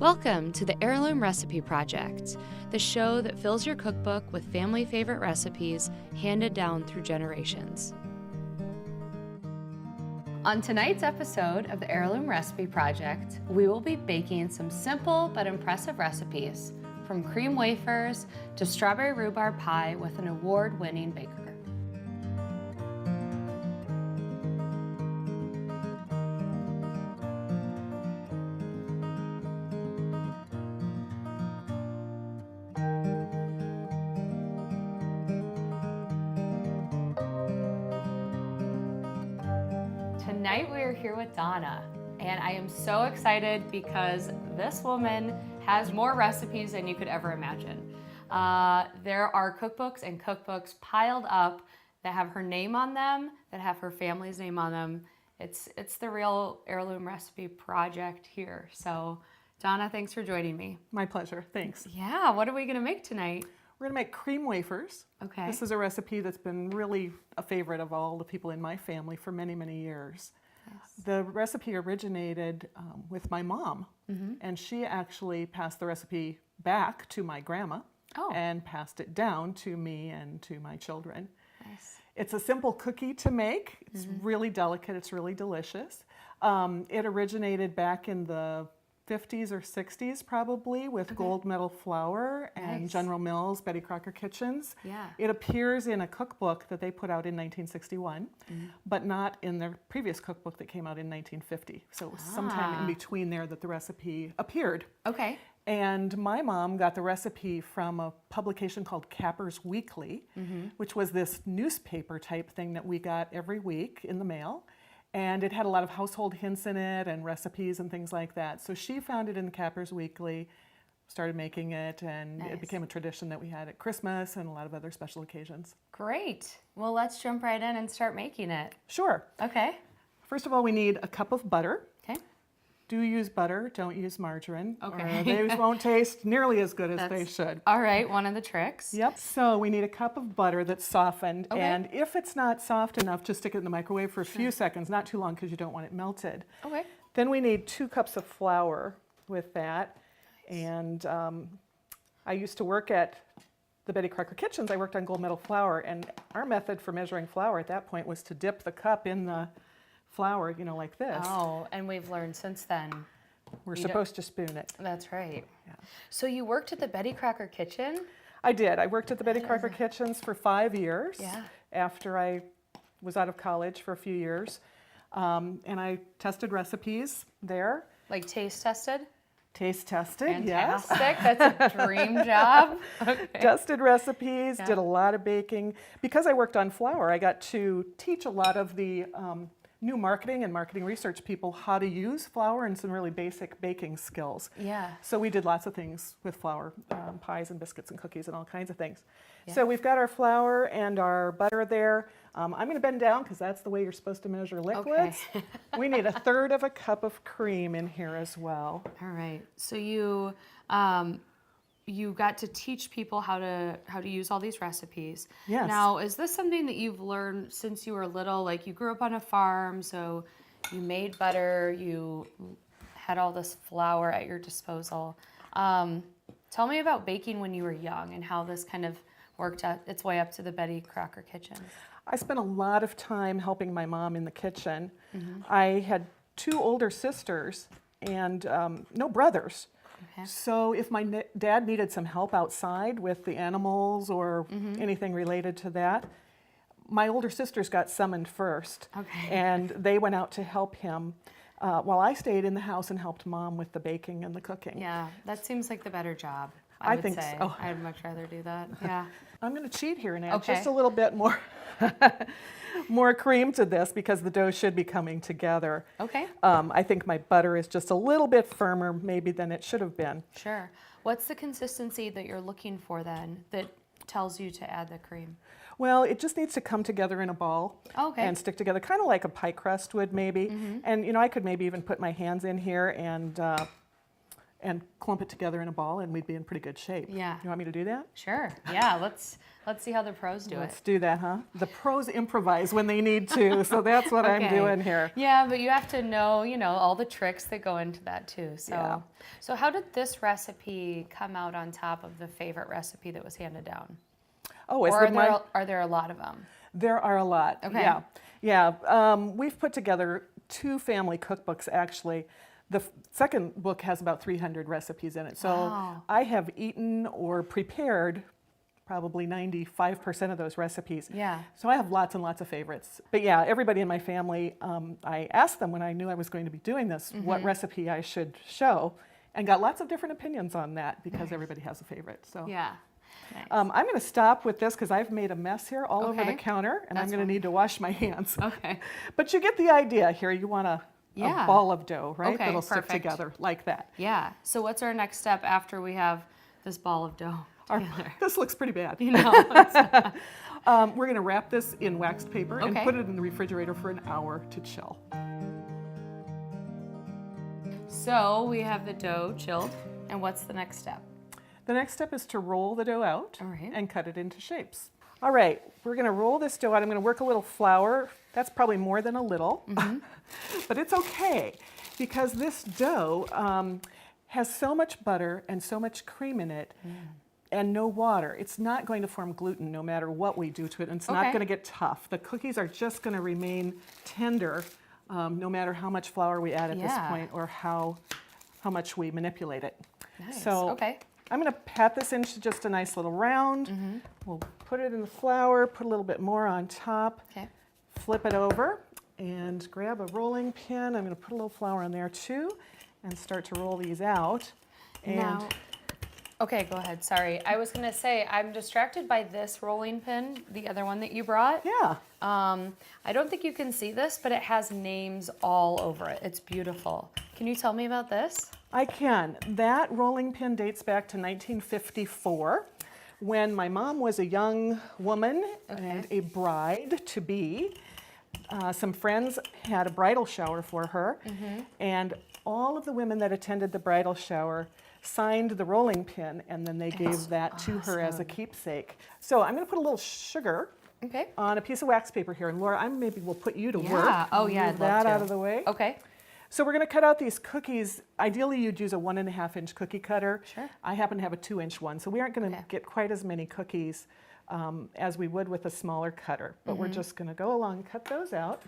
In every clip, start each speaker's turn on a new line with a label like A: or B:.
A: Welcome to the Heirloom Recipe Project, the show that fills your cookbook with family favorite recipes handed down through generations. On tonight's episode of the Heirloom Recipe Project, we will be baking some simple but impressive recipes, from cream wafers to strawberry rhubarb pie with an award-winning baker. Tonight we are here with Donna, and I am so excited because this woman has more recipes than you could ever imagine. There are cookbooks and cookbooks piled up that have her name on them, that have her family's name on them. It's the real Heirloom Recipe Project here. So Donna, thanks for joining me.
B: My pleasure, thanks.
A: Yeah, what are we gonna make tonight?
B: We're gonna make cream wafers.
A: Okay.
B: This is a recipe that's been really a favorite of all the people in my family for many, many years.
A: Yes.
B: The recipe originated with my mom, and she actually passed the recipe back to my grandma and passed it down to me and to my children.
A: Nice.
B: It's a simple cookie to make. It's really delicate. It's really delicious. It originated back in the 50s or 60s probably with Gold Medal flour and
A: Nice.
B: General Mills, Betty Crocker Kitchens.
A: Yeah.
B: It appears in a cookbook that they put out in 1961, but not in their previous cookbook that came out in 1950. So it was sometime in between there that the recipe appeared.
A: Okay.
B: And my mom got the recipe from a publication called Capper's Weekly, which was this newspaper type thing that we got every week in the mail. And it had a lot of household hints in it and recipes and things like that. So she found it in Capper's Weekly, started making it, and
A: Nice.
B: it became a tradition that we had at Christmas and a lot of other special occasions.
A: Great. Well, let's jump right in and start making it.
B: Sure.
A: Okay.
B: First of all, we need a cup of butter.
A: Okay.
B: Do use butter, don't use margarine.
A: Okay.
B: Or they won't taste nearly as good as they
A: That's-
B: should.
A: All right, one of the tricks.
B: Yep, so we need a cup of butter that's softened,
A: Okay.
B: and if it's not soft enough, just stick it in the microwave for a few seconds, not too long because you don't want it melted.
A: Okay.
B: Then we need 2 cups of flour with that, and I used to work at the Betty Crocker Kitchens. I worked on Gold Medal flour, and our method for measuring flour at that point was to dip the cup in the flour, you know, like this.
A: Oh, and we've learned since then.
B: We're
A: you don't-
B: supposed to spoon it.
A: That's right.
B: Yeah.
A: So you worked at the Betty Crocker Kitchen?
B: I did. I worked at the Betty Crocker Kitchens for 5 years
A: Yeah.
B: after I was out of college for a few years. And I tested recipes there,
A: Like taste tested?
B: taste tested, yes.
A: Fantastic. That's a dream job. Okay.
B: Tested recipes,
A: Yeah.
B: did a lot of baking. Because I worked on flour, I got to teach a lot of the new marketing and marketing research people how to use flour and some really basic baking skills.
A: Yeah.
B: So we did lots of things with flour, pies and biscuits and cookies and all kinds of things.
A: Yeah.
B: So we've got our flour and our butter there. I'm going to bend down because that's the way you're supposed to measure liquids. We need 1/3 of a cup of cream in here as well.
A: All right. So you got to teach people how to use all these recipes.
B: Yes.
A: Now, is this something that you've learned since you were little? Like you grew up on a farm, so you made butter, you had all this flour at your disposal. Tell me about baking when you were young and how this kind of worked out its way up to the Betty Crocker Kitchen.
B: I spent a lot of time helping my mom in the kitchen. I had 2 older sisters and no brothers.
A: Okay.
B: So if my dad needed some help outside with the animals or anything related to that, my older sisters got summoned first.
A: Okay.
B: And they went out to help him while I stayed in the house and helped mom with the baking and the cooking.
A: Yeah, that seems like the better job.
B: I
A: would
B: think
A: say.
B: so.
A: I'd much rather do that. Yeah.
B: I'm going to cheat here and add
A: Okay.
B: just a little bit more, more cream to this because the dough should be coming together.
A: Okay.
B: I think my butter is just a little bit firmer maybe than it should have been.
A: Sure. What's the consistency that you're looking for then that tells you to add the cream?
B: Well, it just needs to come together in a ball
A: Okay.
B: and stick together, kind of like a pie crust would maybe. And you know, I could maybe even put my hands in here and and clump it together in a ball, and we'd be in pretty good shape.
A: Yeah.
B: You want me to do that?
A: Sure. Yeah. Let's see how the pros do
B: Let's
A: it.
B: do that, huh? The pros improvise when they need to, so that's what I'm
A: Okay.
B: doing here.
A: Yeah, but you have to know, all the tricks that go into that too. So,
B: Yeah.
A: so how did this recipe come out on top of the favorite recipe that was handed down?
B: Oh,
A: Or are there a lot of them?
B: There are a lot.
A: Okay.
B: Yeah. Yeah. We've put together 2 family cookbooks, actually. The second book has about 300 recipes in it. So
A: Wow.
B: I have eaten or prepared probably 95% of those recipes.
A: Yeah.
B: So I have lots and lots of favorites. But yeah, everybody in my family, I asked them when I knew I was going to be doing this, what recipe I should show, and got lots of different opinions on that because everybody has a favorite. So
A: Yeah. Nice.
B: I'm going to stop with this because I've made a mess here all over the
A: Okay.
B: counter, and I'm
A: That's
B: going to
A: fine.
B: need to wash my hands.
A: Okay.
B: But you get the idea here. You want a
A: Yeah.
B: ball of dough, right?
A: Okay,
B: That'll stick
A: perfect.
B: together like that.
A: Yeah. So what's our next step after we have this ball of dough together?
B: This looks pretty bad. We're going to wrap this in waxed paper and
A: Okay.
B: put it in the refrigerator for an hour to chill.
A: So we have the dough chilled, and what's the next step?
B: The next step is to roll the dough out
A: All right.
B: and cut it into shapes. All right, we're going to roll this dough out. I'm going to work a little flour. That's probably more than a little, but it's okay because this dough has so much butter and so much cream in it and no water. It's not going to form gluten no matter what we do to it, and it's not
A: Okay.
B: going to get tough. The cookies are just going to remain tender no matter how much flour we add at this
A: Yeah.
B: point or how much we manipulate it.
A: Nice.
B: So
A: Okay.
B: I'm going to pat this into just a nice little round. We'll put it in the flour, put a little bit more on top,
A: Okay.
B: flip it over, and grab a rolling pin. I'm going to put a little flour on there too and start to roll these out. And
A: Now, okay, go ahead. Sorry. I was going to say, I'm distracted by this rolling pin, the other one that you brought.
B: yeah,
A: I don't think you can see this, but it has names all over it. It's beautiful. Can you tell me about this?
B: I can. That rolling pin dates back to 1954 when my mom was a young woman and a bride to be. Some friends had a bridal shower for her, and all of the women that attended the bridal shower signed the rolling pin, and then they gave that to her as a keepsake. So I'm going to put a little sugar
A: Okay.
B: on a piece of wax paper here, and Laura, maybe we'll put you to
A: Yeah.
B: work.
A: Oh, yeah,
B: Move
A: I'd love
B: that out
A: to.
B: of the way.
A: Okay.
B: So we're going to cut out these cookies. Ideally, you'd use a 1.5-inch cookie cutter.
A: Sure.
B: I happen to have a 2-inch one, so we aren't going to
A: Okay.
B: get quite as many cookies as we would with a smaller cutter. But we're just going to go along and cut those out.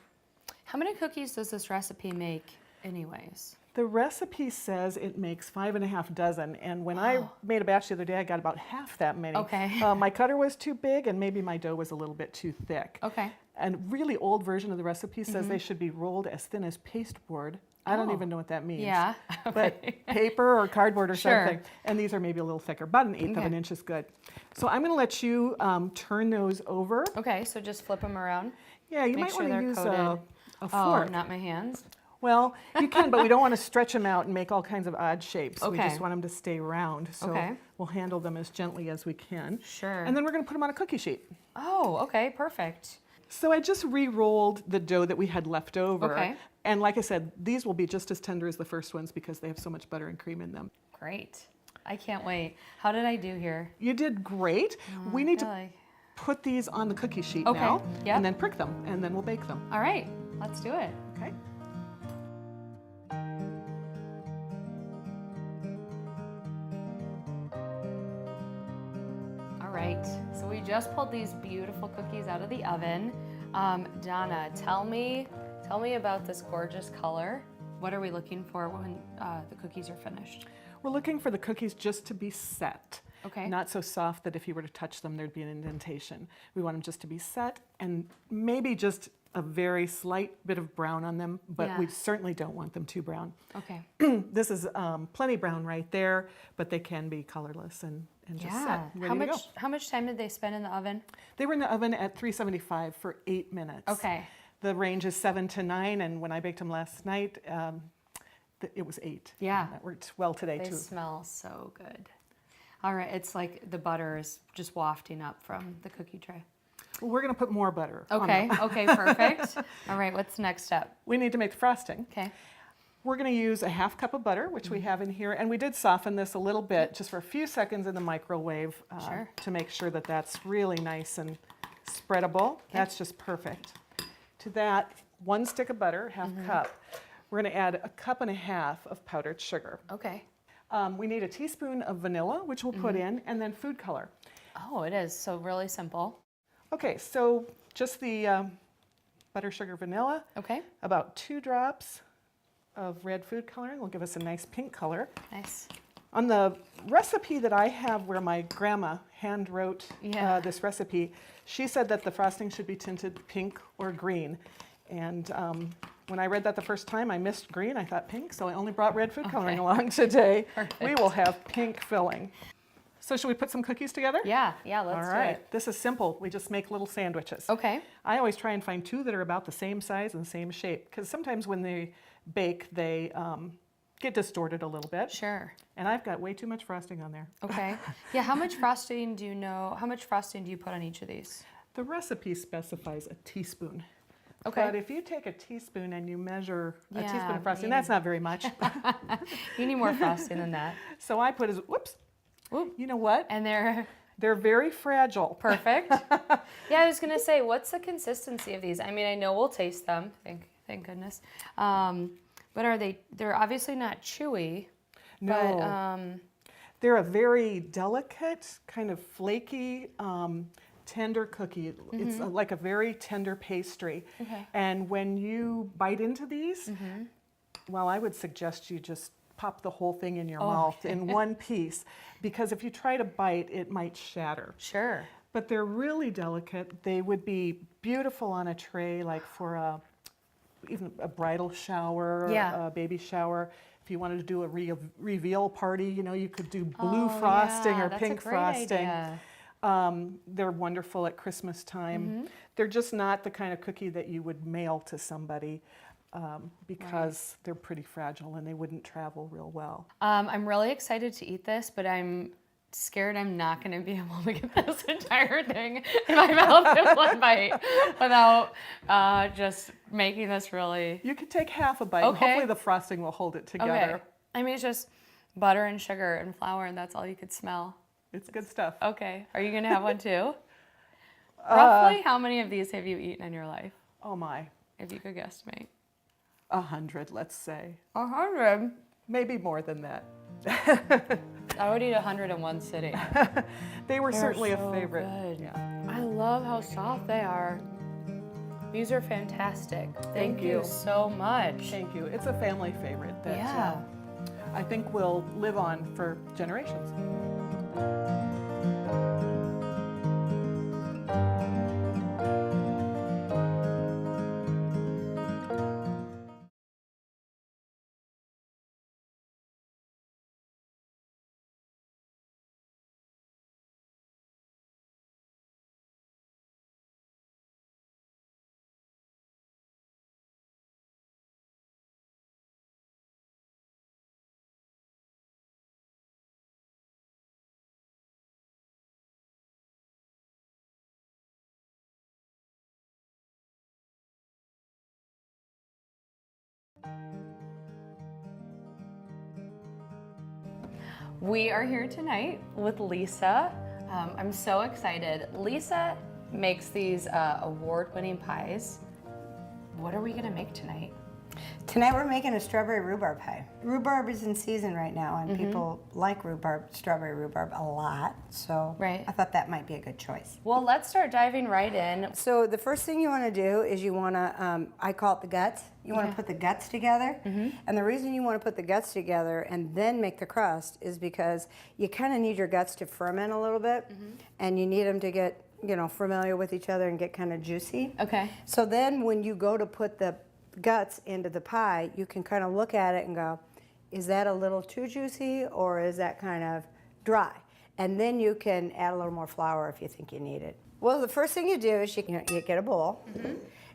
A: How many cookies does this recipe make anyways?
B: The recipe says it makes 5.5 dozen, and when I made a batch the other day, I got about half that many.
A: Okay.
B: My cutter was too big, and maybe my dough was a little bit too thick.
A: Okay.
B: And really old version of the recipe says they should be rolled as thin as pasteboard. I don't
A: Oh.
B: even know what that means.
A: Yeah.
B: But paper or cardboard or
A: Sure.
B: something. And these are maybe a little thicker. About 1/8 of
A: Okay.
B: an inch is good. So I'm going to let you turn those over.
A: Okay, so just flip them around.
B: Yeah, you
A: Make
B: might
A: sure
B: want to
A: they're
B: use
A: coated.
B: a
A: Oh,
B: fork.
A: not my hands.
B: Well, you can, but we don't want to stretch them out and make all kinds of odd shapes. We
A: Okay.
B: just want them to stay round. So
A: Okay.
B: we'll handle them as gently as we can.
A: Sure.
B: And then we're going to put them on a cookie sheet.
A: Oh, okay, perfect.
B: So I just re-rolled the dough that we had left over.
A: Okay.
B: And like I said, these will be just as tender as the first ones because they have so much butter and cream in them.
A: Great. I can't wait. How did I do here?
B: You did great. We need to
A: Really?
B: put these on the cookie sheet
A: Okay,
B: now
A: yep.
B: and then prick them and then we'll bake them.
A: All right, let's do it.
B: Okay?
A: All right, so we just pulled these beautiful cookies out of the oven. Donna, tell me about this gorgeous color. What are we looking for when the cookies are finished?
B: We're looking for the cookies just to be set.
A: Okay.
B: Not so soft that if you were to touch them, there'd be an indentation. We want them just to be set and maybe just a very slight bit of brown on them, but
A: Yeah.
B: we certainly don't want them too brown.
A: Okay.
B: This is plenty brown right there, but they can be colorless and just set.
A: Yeah.
B: Ready to go.
A: How much time did they spend in the oven?
B: They were in the oven at 375 for 8 minutes.
A: Okay.
B: The range is 7 to 9, and when I baked them last night, it was 8.
A: Yeah.
B: That worked well today,
A: They
B: too.
A: smell so good. All right, it's like the butter is just wafting up from the cookie tray.
B: Well, we're going to put more butter on
A: Okay,
B: them.
A: okay, perfect. All right, what's the next step?
B: We need to make the frosting.
A: Okay.
B: We're going to use a half cup of butter, which we have in here, and we did soften this a little bit just for a few seconds in the microwave
A: Sure.
B: to make sure that that's really nice and spreadable. That's just perfect. To that, 1 stick of butter, half cup. We're going to add a cup and a half of powdered sugar.
A: Okay.
B: We need a teaspoon of vanilla, which we'll put in, and then food color.
A: Oh, it is. So really simple.
B: Okay, so just the butter, sugar, vanilla.
A: Okay.
B: About 2 drops of red food coloring will give us a nice pink color.
A: Nice.
B: On the recipe that I have where my grandma hand wrote
A: Yeah.
B: this recipe, she said that the frosting should be tinted pink or green. And when I read that the first time, I missed green. I thought pink, so I only brought red food coloring along today.
A: Perfect.
B: We will have pink filling. So should we put some cookies together?
A: Yeah, let's
B: All
A: do
B: right.
A: it.
B: This is simple. We just make little sandwiches.
A: Okay.
B: I always try and find 2 that are about the same size and same shape, because sometimes when they bake, they get distorted a little bit.
A: Sure.
B: And I've got way too much frosting on there.
A: Okay. Yeah, how much frosting do you put on each of these?
B: The recipe specifies a teaspoon.
A: Okay.
B: But if you take a teaspoon and you measure a
A: Yeah,
B: teaspoon of frosting,
A: maybe.
B: that's not very much.
A: You need more frosting than that.
B: So I put whoops.
A: Whoop.
B: You know what?
A: And they're
B: They're very fragile.
A: perfect. Yeah, I was gonna say, what's the consistency of these? I mean, I know we'll taste them. Thank goodness. But they're obviously not chewy.
B: No.
A: But
B: They're a very delicate, kind of flaky, tender cookie. It's like a very tender pastry.
A: Okay.
B: And when you bite into these, well, I would suggest you just pop the whole thing in your mouth in one piece, because if you try to bite, it might shatter.
A: sure.
B: But they're really delicate. They would be beautiful on a tray, like for even a bridal shower,
A: Yeah.
B: a baby shower. If you wanted to do a reveal party, you could do blue
A: Oh,
B: frosting
A: yeah,
B: or
A: that's
B: pink
A: a great
B: frosting.
A: idea.
B: They're wonderful at Christmas time. They're just not the kind of cookie that you would mail to somebody because they're pretty fragile and they wouldn't travel real well.
A: I'm really excited to eat this, but I'm scared I'm not going to be able to get this entire thing in my mouth in one bite without just making this really.
B: You could take half a bite, and
A: Okay.
B: hopefully the frosting will hold it together.
A: Okay. I mean, it's just butter and sugar and flour, and that's all you could smell.
B: It's good stuff.
A: Okay. Are you going to have one too? Roughly how many of these have you eaten in your life,
B: Oh my,
A: if you could guesstimate?
B: 100, let's say.
A: 100.
B: Maybe more than that.
A: I would eat 100 in one sitting.
B: They were
A: They're
B: certainly
A: so
B: a favorite.
A: good.
B: Yeah.
A: I love how soft they are. These are fantastic. Thank you
B: you.
A: so much.
B: Thank you. It's a family favorite that
A: Yeah.
B: I think will live on for generations.
A: We are here tonight with Lisa. I'm so excited. Lisa makes these award-winning pies. What are we gonna make tonight?
C: Tonight we're making a strawberry rhubarb pie. Rhubarb is in season right now, and people like strawberry rhubarb a lot. So
A: Right.
C: I thought that might be a good choice.
A: Well, let's start diving right in.
C: So the first thing you want to do is you want to, I call it the guts. You want to put the guts together. And the reason you want to put the guts together and then make the crust is because you kind of need your guts to ferment a little bit, and you need them to get, familiar with each other and get kind of juicy.
A: Okay.
C: So then when you go to put the guts into the pie, you can kind of look at it and go, is that a little too juicy or is that kind of dry? And then you can add a little more flour if you think you need it. Well, the first thing you do is you get a bowl,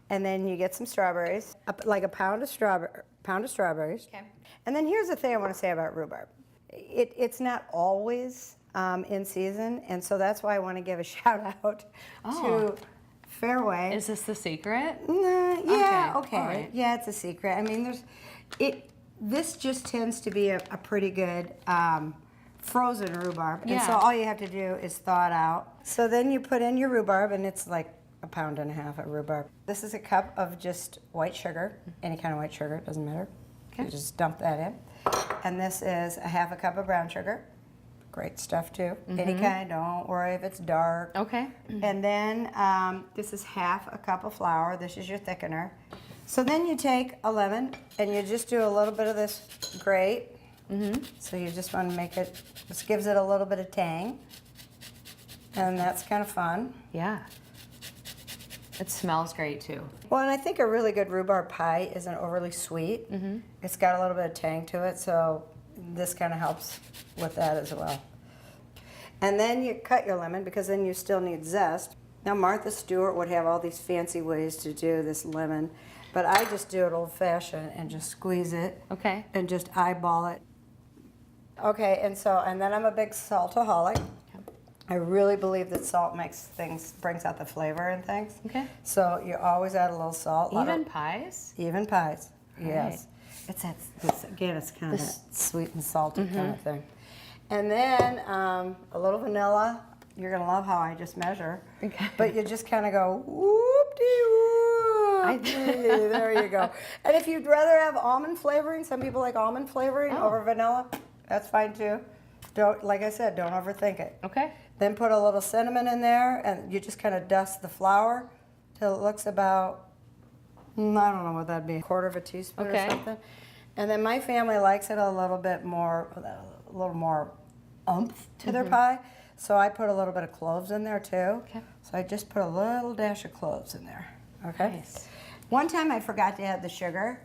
C: and then you get some strawberries, like a pound of strawberries.
A: Okay.
C: And then here's the thing I want to say about rhubarb. It's not always in season, and so that's why I want to give a shout out to Fairway.
A: Is this the secret?
C: Yeah,
A: Okay,
C: okay.
A: all right.
C: Yeah, it's a secret. I mean, this just tends to be a pretty good frozen rhubarb. And so
A: Yeah.
C: all you have to do is thaw it out. So then you put in your rhubarb, and it's like a pound and a half of rhubarb. This is a cup of just white sugar, any kind of white sugar, it doesn't matter.
A: Okay.
C: You just dump that in. And this is a half a cup of brown sugar. Great stuff too. Any kind, don't worry if it's dark.
A: Okay.
C: And then this is half a cup of flour. This is your thickener. So then you take a lemon and you just do a little bit of this grate. So you just want to make it, this gives it a little bit of tang. And that's kind of fun.
A: Yeah. It smells great too.
C: Well, and I think a really good rhubarb pie isn't overly sweet. It's got a little bit of tang to it, so this kind of helps with that as well. And then you cut your lemon because then you still need zest. Now Martha Stewart would have all these fancy ways to do this lemon, but I just do it old-fashioned and just squeeze it
A: Okay.
C: and just eyeball it. Okay, and then I'm a big saltaholic. I really believe that salt makes things, brings out the flavor and things.
A: Okay.
C: So you always add a little salt.
A: Even pies?
C: Even pies, yes.
A: Right.
C: It's that, this, again, it's kind of that sweet and salty kind of thing. And then a little vanilla. You're gonna love how I just measure.
A: Okay.
C: But you just kind of go whoop-de-whoop. There you go. And if you'd rather have almond flavoring, some people like almond flavoring over vanilla. That's fine too. Don't, like I said, don't overthink it.
A: Okay.
C: Then put a little cinnamon in there, and you just kind of dust the flour till it looks about, I don't know what that'd be, a quarter of a teaspoon
A: Okay.
C: or something. And then my family likes it a little bit more, a little more oomph to their pie. So I put a little bit of cloves in there too.
A: Okay.
C: So I just put a little dash of cloves in there. Okay.
A: Nice.
C: One time I forgot to add the sugar.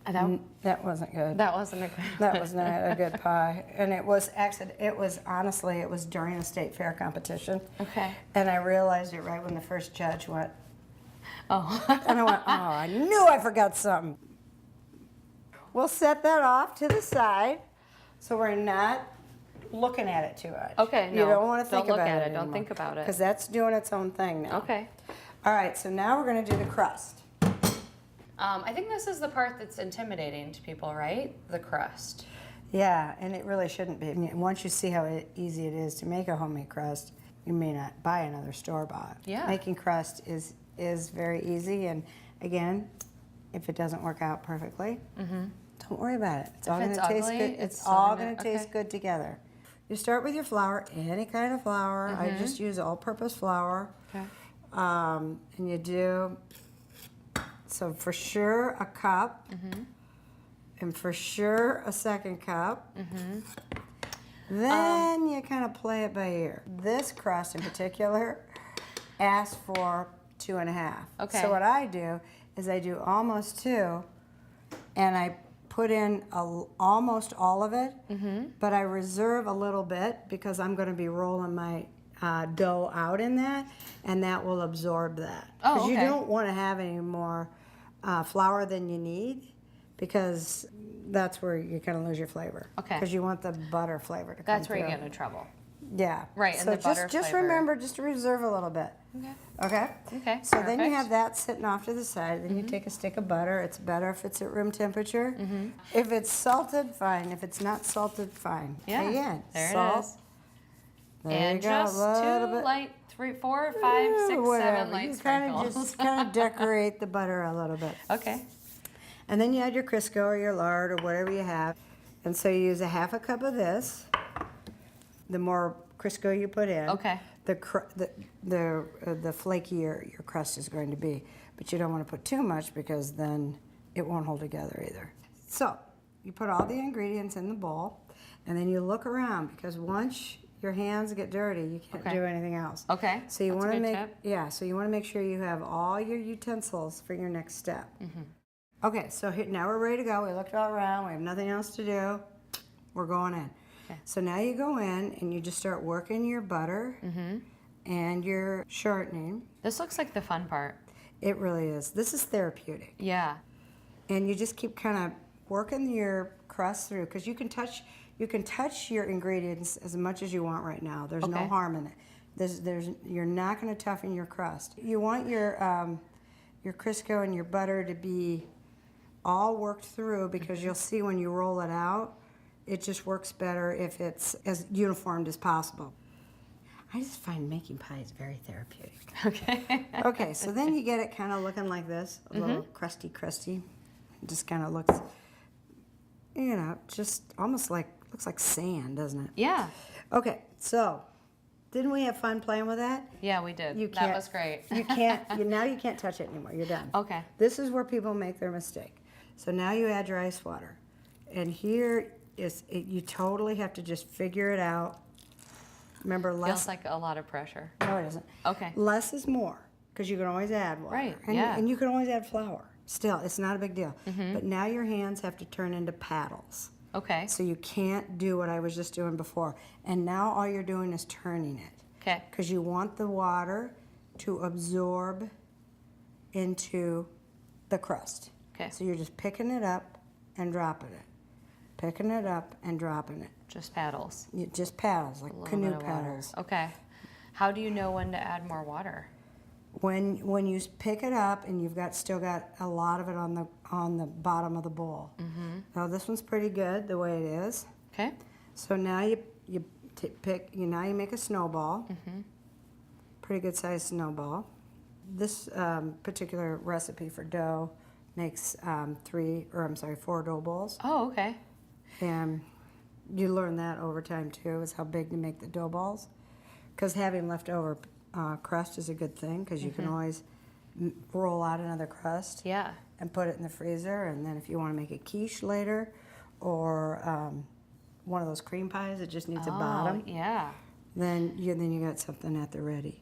C: That wasn't good.
A: That wasn't a good
C: That was not a good pie. And it was actually, honestly, it was during a state fair competition.
A: Okay.
C: And I realized it right when the first judge went.
A: Oh.
C: And I went, oh, I knew I forgot something. We'll set that off to the side so we're not looking at it too much.
A: Okay,
C: You
A: no,
C: don't want to
A: don't
C: think
A: look
C: about
A: at
C: it
A: it, don't think about it.
C: Because that's doing its own thing now.
A: Okay.
C: All right, so now we're going to do the crust.
A: I think this is the part that's intimidating to people, right? The crust.
C: Yeah, and it really shouldn't be. Once you see how easy it is to make a homemade crust, you may not buy another store-bought.
A: Yeah.
C: Making crust is very easy, and again, if it doesn't work out perfectly, don't worry about it. It's all going
A: it's
C: to taste
A: ugly,
C: good.
A: it's
C: It's
A: still
C: all
A: gonna-
C: going to taste
A: okay.
C: good together. You start with your flour, any kind of flour. I just use all-purpose flour.
A: Okay.
C: And you do, so for sure a cup, and for sure a second cup. Then you kind of play it by ear. This crust in particular asks for 2.5.
A: Okay.
C: So what I do is I do almost 2, and I put in almost all of it, but I reserve a little bit because I'm going to be rolling my dough out in that, and that will absorb that.
A: Oh,
C: Because you
A: okay.
C: don't want to have any more flour than you need, because that's where you kind of lose your flavor.
A: Okay.
C: Because you want the butter flavor to come
A: That's where you
C: through.
A: get into trouble.
C: Yeah.
A: Right, and
C: So
A: the butter
C: just
A: flavor.
C: remember just to reserve a little bit.
A: Okay.
C: Okay?
A: Okay,
C: So then you
A: perfect.
C: have that sitting off to the side. Then you take a stick of butter. It's better if it's at room temperature. If it's salted, fine. If it's not salted, fine.
A: Yeah.
C: Again,
A: There
C: salt.
A: it is.
C: There
A: And
C: you go.
A: just
C: a little
A: 2
C: bit.
A: light, 3, 4, 5, 6, 7
C: Whatever.
A: light
C: You kind of
A: sprinkles.
C: just kind of decorate the butter a little bit.
A: Okay.
C: And then you add your Crisco or your lard or whatever you have. And so you use a half a cup of this. The more Crisco you put in,
A: Okay.
C: the flakier your crust is going to be. But you don't want to put too much because then it won't hold together either. So you put all the ingredients in the bowl, and then you look around, because once your hands get dirty, you can't
A: Okay.
C: do anything else.
A: Okay.
C: So you
A: That's a
C: want to
A: good
C: make
A: tip.
C: so you want to make sure you have all your utensils for your next step. Okay, so now we're ready to go. We looked all around. We have nothing else to do. We're going in.
A: Okay.
C: So now you go in and you just start working your butter and your shortening.
A: This looks like the fun part.
C: It really is. This is therapeutic.
A: Yeah.
C: And you just keep kind of working your crust through, because you can touch your ingredients as much as you want right now. There's no
A: Okay.
C: harm in it. You're not going to toughen your crust. You want your Crisco and your butter to be all worked through, because you'll see when you roll it out, it just works better if it's as uniformed as possible. I just find making pies very therapeutic.
A: Okay.
C: Okay, so then you get it kind of looking like this, a little crusty. It just kind of looks, you know, just almost like, looks like sand, doesn't it?
A: Yeah.
C: Okay, so didn't we have fun playing with that?
A: Yeah, we did.
C: You
A: That
C: can't-
A: was great.
C: You can't, now you can't touch it anymore. You're done.
A: Okay.
C: This is where people make their mistake. So now you add your ice water. And here is, you totally have to just figure it out. Remember,
A: Feels
C: less,
A: like a lot of pressure.
C: no it isn't.
A: Okay.
C: Less is more, because you can always add water.
A: Right,
C: And,
A: yeah.
C: and you can always add flour. Still, it's not a big deal. But now your hands have to turn into paddles.
A: Okay.
C: So you can't do what I was just doing before. And now all you're doing is turning it.
A: Okay.
C: Because you want the water to absorb into the crust.
A: Okay.
C: So you're just picking it up and dropping it. Picking it up and dropping it.
A: Just paddles.
C: You just paddles, like
A: A little
C: canoe
A: bit of water.
C: paddles.
A: Okay. How do you know when to add more water?
C: When you pick it up and you've still got a lot of it on the bottom of the bowl. Now this one's pretty good the way it is.
A: Okay.
C: So now you make a snowball. Pretty good sized snowball. This particular recipe for dough makes 4 dough balls.
A: Oh, okay.
C: And you learn that over time too, is how big to make the dough balls. Because having leftover crust is a good thing, because you can always roll out another crust
A: Yeah.
C: and put it in the freezer. And then if you want to make a quiche later, or one of those cream pies that just needs a bottom,
A: Yeah.
C: then you got something at the ready.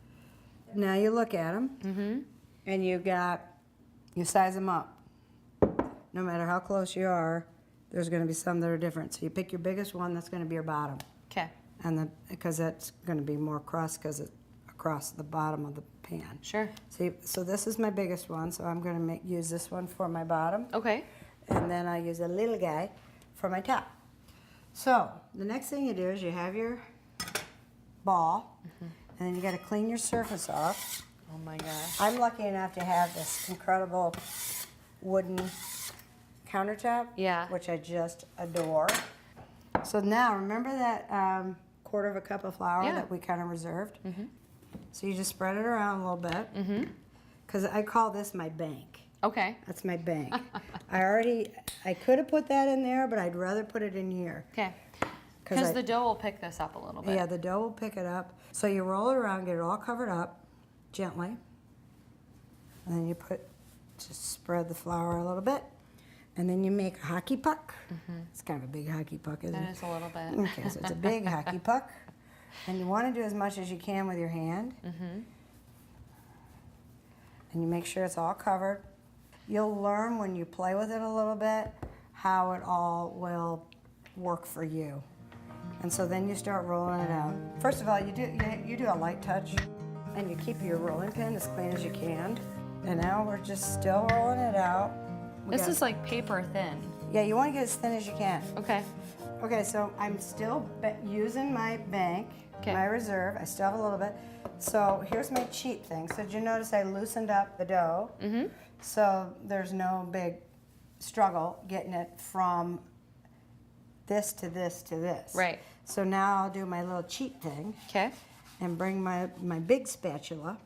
C: Now you look at them, and you size them up. No matter how close you are, there's going to be some that are different. So you pick your biggest one, that's going to be your bottom,
A: Okay.
C: and because that's going to be more crust, because it's across the bottom of the pan.
A: Sure.
C: So this is my biggest one, so I'm going to use this one for my bottom,
A: Okay.
C: and then I use a little guy for my top. So the next thing you do is you have your ball, and then you got to clean your surface off.
A: Oh my gosh.
C: I'm lucky enough to have this incredible wooden countertop,
A: Yeah.
C: which I just adore. So now remember that 1/4 cup of flour
A: Yeah.
C: that we kind of reserved? So you just spread it around a little bit, because I call this my bank.
A: Okay.
C: That's my bank. I could have put that in there, but I'd rather put it in here.
A: Okay.
C: 'Cause
A: Because
C: I-
A: the dough will pick this up a little bit.
C: Yeah, the dough will pick it up. So you roll it around, get it all covered up gently. And then you just spread the flour a little bit. And then you make a hockey puck. It's kind of a big hockey puck, isn't
A: That
C: it?
A: is a little bit.
C: Okay, so it's a big hockey puck. And you want to do as much as you can with your hand. And you make sure it's all covered. You'll learn when you play with it a little bit how it all will work for you. And so then you start rolling it out. First of all, you do a light touch, and you keep your rolling pin as clean as you can. And now we're just still rolling it out.
A: This is like paper thin.
C: Yeah, you want to get as thin as you can.
A: Okay.
C: Okay, so I'm still using my bank,
A: Okay.
C: my reserve. I still have a little bit. So here's my cheat thing. So did you notice I loosened up the dough? So there's no big struggle getting it from this to this to this.
A: Right.
C: So now I'll do my little cheat thing
A: Okay.
C: and bring my big spatula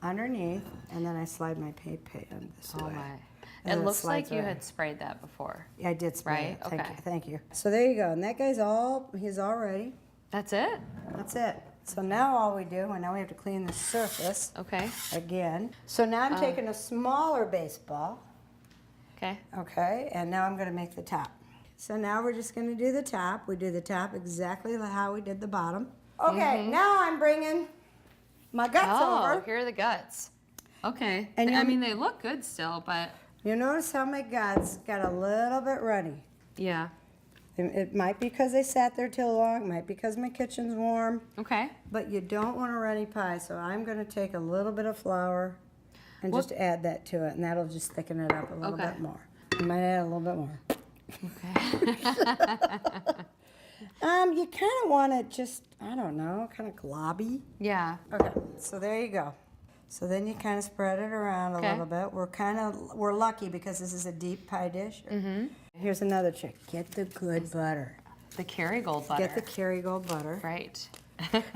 C: underneath, and then I slide my pan this
A: Oh
C: way.
A: my.
C: And
A: It
C: it
A: looks like
C: slides
A: you
C: right.
A: had sprayed that before.
C: Yeah, I did spray
A: Right?
C: it. Thank
A: Okay.
C: you. Thank you. So there you go. And that guy's he's all ready.
A: That's it?
C: That's it. So now all we do, and now we have to clean the surface
A: Okay.
C: again. So now I'm taking a smaller baseball,
A: Okay.
C: okay, and now I'm going to make the top. So now we're just going to do the top. We do the top exactly like how we did the bottom. Okay, now I'm bringing my guts
A: Oh,
C: over.
A: here are the guts. Okay.
C: And
A: I
C: you're-
A: mean, they look good still, but
C: You notice how my guts got a little bit runny.
A: yeah.
C: It might be because they sat there too long. It might be because my kitchen's warm.
A: Okay.
C: But you don't want a runny pie, so I'm going to take a little bit of flour and just add that to it, and that'll just thicken it up a little
A: Okay.
C: bit more. You might add a little bit more.
A: Okay.
C: You kind of want it just, I don't know, kind of globby.
A: Yeah.
C: Okay, so there you go. So then you kind of spread it around a
A: Okay.
C: little bit. We're lucky because this is a deep pie dish. Mm-hmm. Here's another trick. Get the good butter.
A: The Kerrygold butter.
C: Get the Kerrygold butter.
A: Right.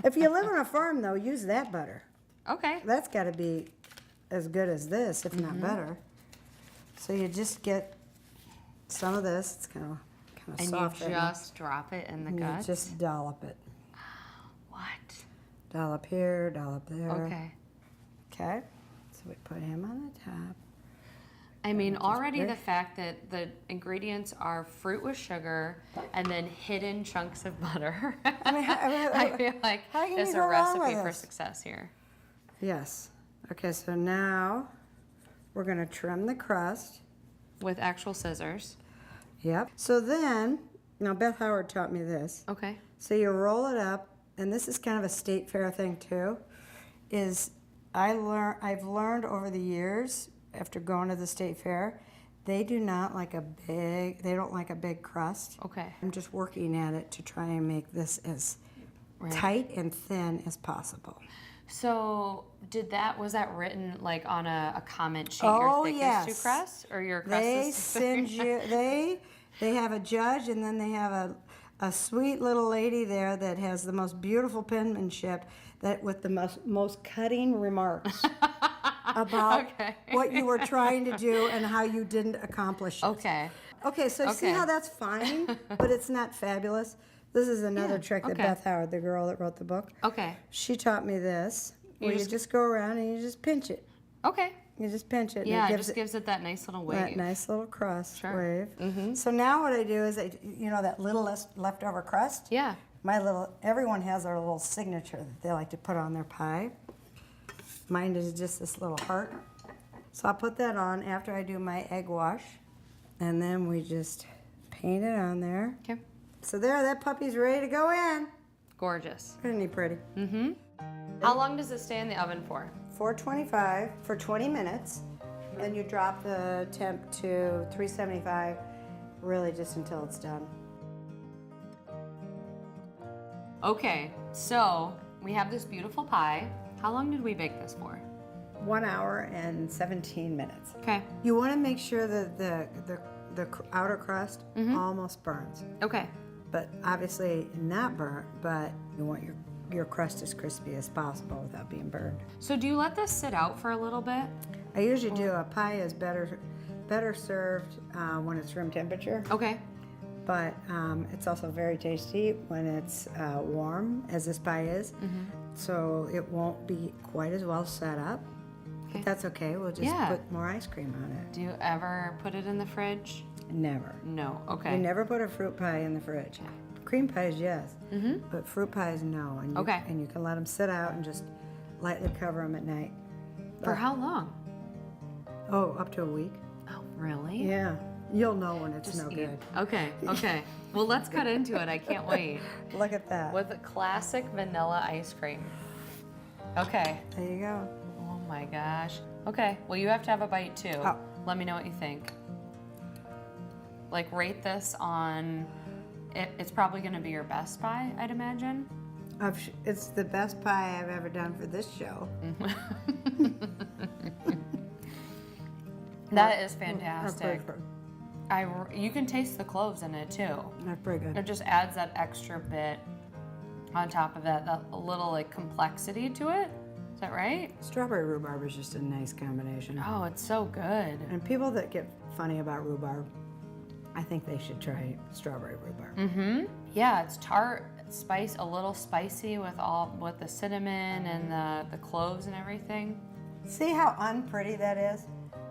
C: If you live on a farm, though, use that butter.
A: Okay.
C: That's got to be as good as this, if
A: Mm-hmm.
C: not better. So you just get some of this. It's kind of
A: And
C: soft.
A: you
C: right now.
A: just drop it in the
C: And you
A: guts?
C: just dollop it.
A: What?
C: Dollop here, dollop there.
A: Okay.
C: Okay. So we put him on the top.
A: I mean, already
C: great.
A: the fact that the ingredients are fruit with sugar and then hidden chunks of butter.
C: I mean,
A: I feel like
C: how can
A: it's
C: you
A: a
C: go wrong
A: recipe
C: with
A: for
C: this?
A: success here.
C: Yes. Okay, so now we're going to trim the crust.
A: With actual scissors.
C: Yep. So then, now Beth Howard taught me this.
A: Okay.
C: So you roll it up, and this is kind of a state fair thing too, is I've learned over the years after going to the state fair, they don't like a big crust.
A: Okay.
C: I'm just working at it to try and make this as tight and thin as possible.
A: So was that written like on a comment sheet,
C: Oh,
A: your thickest
C: yes.
A: to crust or your crust
C: They
A: is
C: send you, they have a judge, and then they have a sweet little lady there that has the most beautiful penmanship that with the most cutting remarks about
A: Okay.
C: what you were trying to do and how you didn't accomplish it.
A: Okay.
C: Okay, so see
A: Okay.
C: how that's fine, but it's not fabulous? This is another
A: Yeah,
C: trick that
A: okay.
C: Beth Howard, the girl that wrote the book,
A: Okay.
C: she taught me this, where you
A: just-
C: just go around and you just pinch it.
A: Okay.
C: You just pinch it.
A: Yeah,
C: and
A: it just gives it that nice little wave.
C: that nice little crust
A: Sure.
C: wave. So now what I do is, that little leftover crust,
A: Yeah.
C: everyone has their little signature that they like to put on their pie. Mine is just this little heart. So I'll put that on after I do my egg wash. And then we just paint it on there.
A: Okay.
C: So there, that puppy's ready to go in.
A: Gorgeous.
C: Isn't he pretty?
A: How long does it stay in the oven for?
C: 425 for 20 minutes. Then you drop the temp to 375, really just until it's done.
A: Okay, so we have this beautiful pie. How long did we bake this for?
C: 1 hour and 17 minutes.
A: Okay.
C: You want to make sure that the outer crust almost burns,
A: Okay.
C: but obviously not burnt, but you want your crust as crispy as possible without being burned.
A: So do you let this sit out for a little bit?
C: I usually do. A pie is better served when it's room temperature,
A: Okay.
C: but it's also very tasty when it's warm, as this pie is. So it won't be quite as well set up.
A: Okay.
C: But that's okay. We'll just
A: Yeah.
C: put more ice cream on it.
A: Do you ever put it in the fridge?
C: Never.
A: No.
C: You
A: Okay.
C: never put a fruit pie in the fridge. Cream pies, yes, but fruit pies, no. And you,
A: Okay.
C: And you can let them sit out and just lightly cover them at night.
A: For how long?
C: Oh, up to a week.
A: Oh, really?
C: Yeah, you'll know when it's
A: Just
C: no
A: eat.
C: good.
A: Okay. Okay. Well, let's cut into it. I can't wait.
C: Look at that.
A: With a classic vanilla ice cream. Okay.
C: There you go.
A: Oh my gosh. Okay. Well, you have to have a bite too.
C: Oh.
A: Let me know what you think. Like, rate this on. It's probably going to be your best pie, I'd imagine.
C: It's the best pie I've ever done for this show.
A: That is
C: That's pretty
A: fantastic.
C: good.
A: You can taste the cloves in it too.
C: That's pretty good.
A: It just adds that extra bit on top of that little like complexity to it. Is that right?
C: Strawberry rhubarb is just a nice combination.
A: Oh, it's so good.
C: And people that get funny about rhubarb, I think they should try strawberry rhubarb.
A: Yeah, it's tart, a little spicy with the cinnamon and the cloves and everything.
C: See how unpretty that is?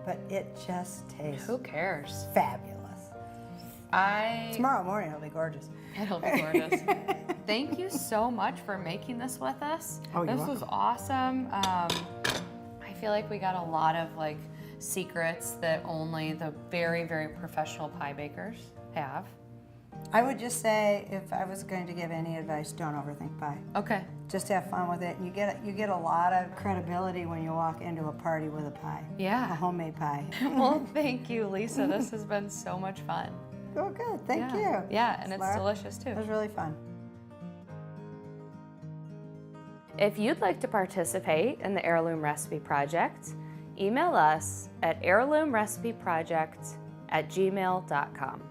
C: But it just tastes
A: Who cares?
C: fabulous.
A: I
C: Tomorrow morning it'll be gorgeous.
A: It'll be gorgeous. Thank you so much for making this with us.
C: Oh, you're
A: This was awesome. I feel like we got a lot of like secrets that only the very, very professional pie bakers have.
C: I would just say, if I was going to give any advice, don't overthink pie.
A: Okay.
C: Just have fun with it. You get a lot of credibility when you walk into a party with a pie.
A: Yeah.
C: A homemade pie.
A: Well, thank you, Lisa. This has been so much fun.
C: Oh, good. Thank
A: Yeah.
C: you.
A: Yeah, and it's
C: Laura,
A: delicious too.
C: It was really fun.
A: If you'd like to participate in the Heirloom Recipe Project, email us at heirloomrecipeproject@gmail.com.